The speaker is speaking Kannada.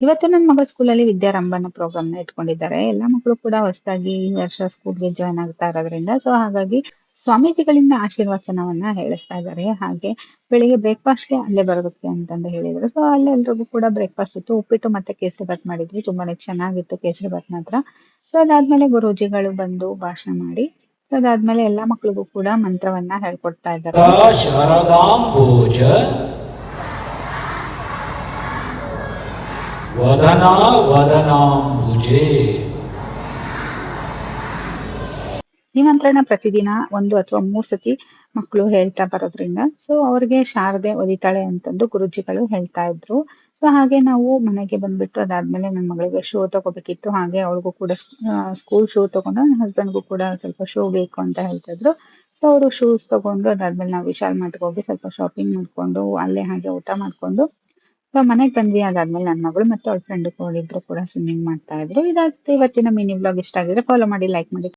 ಇವತ್ತು ನನ್ನ ಮಗಳ ಸ್ಕೂಲಲ್ಲಿ ವಿದ್ಯಾರಂಭನ ಪ್ರೋಗ್ರಾಮ್‌ನ ಇಟ್ಕೊಂಡಿದ್ದಾರೆ. ಎಲ್ಲಾ ಮಕ್ಕಳು ಕೂಡ ಹೊಸದಾಗಿ ಈ ವರ್ಷ ಸ್ಕೂಲ್‌ಗೆ ಜಾಯಿನ್ ಆಗ್ತಾ ಇರೋದ್ರಿಂದ, ಸೊ ಹಾಗಾಗಿ ಸ್ವಾಮೀಜಿಗಳಿಂದ ಆಶೀರ್ವಚನವನ್ನ ಹೇಳಿಸ್ತಾ ಇದ್ದಾರೆ. ಹಾಗೆ ಬೆಳಿಗ್ಗೆ ಬ್ರೇಕ್‌ಫಾಸ್ಟ್‌ಗೆ ಅಲ್ಲೇ ಬರೋದಕ್ಕೆ ಅಂತಂದು ಹೇಳಿದ್ರು. ಸೊ ಅಲ್ಲೇ ಎಲ್ರಿಗೂ ಕೂಡ ಬ್ರೇಕ್‌ಫಾಸ್ಟ್ ಇತ್ತು. ಉಪ್ಪಿಟ್ಟು ಮತ್ತೆ ಕೇಸರಿಬಾತ್ ಮಾಡಿದ್ವಿ. ತುಂಬಾನೇ ಚೆನ್ನಾಗಿತ್ತು ಕೇಸರಿಬಾತ್ ಮಾತ್ರ. ಸೊ ಅದಾದ್ಮೇಲೆ ಗುರೂಜಿಗಳು ಬಂದು ಭಾಷಣ ಮಾಡಿ, ಸೊ ಅದಾದ್ಮೇಲೆ ಎಲ್ಲಾ ಮಕ್ಳಿಗೂ ಕೂಡ ಮಂತ್ರವನ್ನ ಹೇಳ್ಕೊಡ್ತಾ ಇದ್ದಾರೆ. ಶಾರದಾಂಬೋಜ ವದನಾ ವದನಾಂಬುಜೆ. ಈ ಮಂತ್ರನ ಪ್ರತಿದಿನ 1 ಅಥವಾ 3 ಸತಿ ಮಕ್ಕಳು ಹೇಳ್ತಾ ಬರೋದ್ರಿಂದ ಸೊ ಅವ್ರಿಗೆ ಶಾರದೆ ಒಲಿತಾಳೆ ಅಂತಂದು ಗುರೂಜಿಗಳು ಹೇಳ್ತಾ ಇದ್ರು. ಸೊ ಹಾಗೆ ನಾವು ಮನೆಗೆ ಬಂದ್ಬಿಟ್ಟು ಅದಾದ್ಮೇಲೆ ನನ್ನ ಮಗಳಿಗೆ ಶೂ ತಗೋಬೇಕಿತ್ತು. ಹಾಗೆ ಅವಳಿಗೂ ಕೂಡ ಸ್ಕೂಲ್ ಶೂ ತಗೊಂಡು, ನನ್ನ ಹಸ್ಬೆಂಡ್‌ಗೂ ಕೂಡ ಸ್ವಲ್ಪ ಶೂ ಬೇಕು ಅಂತ ಹೇಳ್ತಾ ಇದ್ರು. ಸೊ ಅವರು ಶೂಸ್ ತಗೊಂಡು ಅದಾದ್ಮೇಲೆ ನಾವು ವಿಶಾಲ್ ಮಾರ್ಟ್‌ಗೆ ಹೋಗಿ ಸ್ವಲ್ಪ ಶಾಪಿಂಗ್ ಮಾಡ್ಕೊಂಡು, ಅಲ್ಲೇ ಹಾಗೆ ಊಟ ಮಾಡ್ಕೊಂಡು ಸೊ ಮನೆಗ್ ಬಂದ್ವಿ. ಅದಾದ್ಮೇಲೆ ನನ್ನ ಮಗಳು ಮತ್ತೆ ಅವಳ ಫ್ರೆಂಡ್ ಇಬ್ರು ಕೂಡ ಸ್ವಿಮ್ಮಿಂಗ್ ಮಾಡ್ತಾ ಇದ್ರು. ಇದಾಗಿತ್ತು ಇವತ್ತಿನ ಮಿನಿ ವ್ಲಾಗ್. ಇಷ್ಟ ಆಗಿದ್ರೆ ಫಾಲೋ ಮಾಡಿ, ಲೈಕ್ ಮಾಡಿ.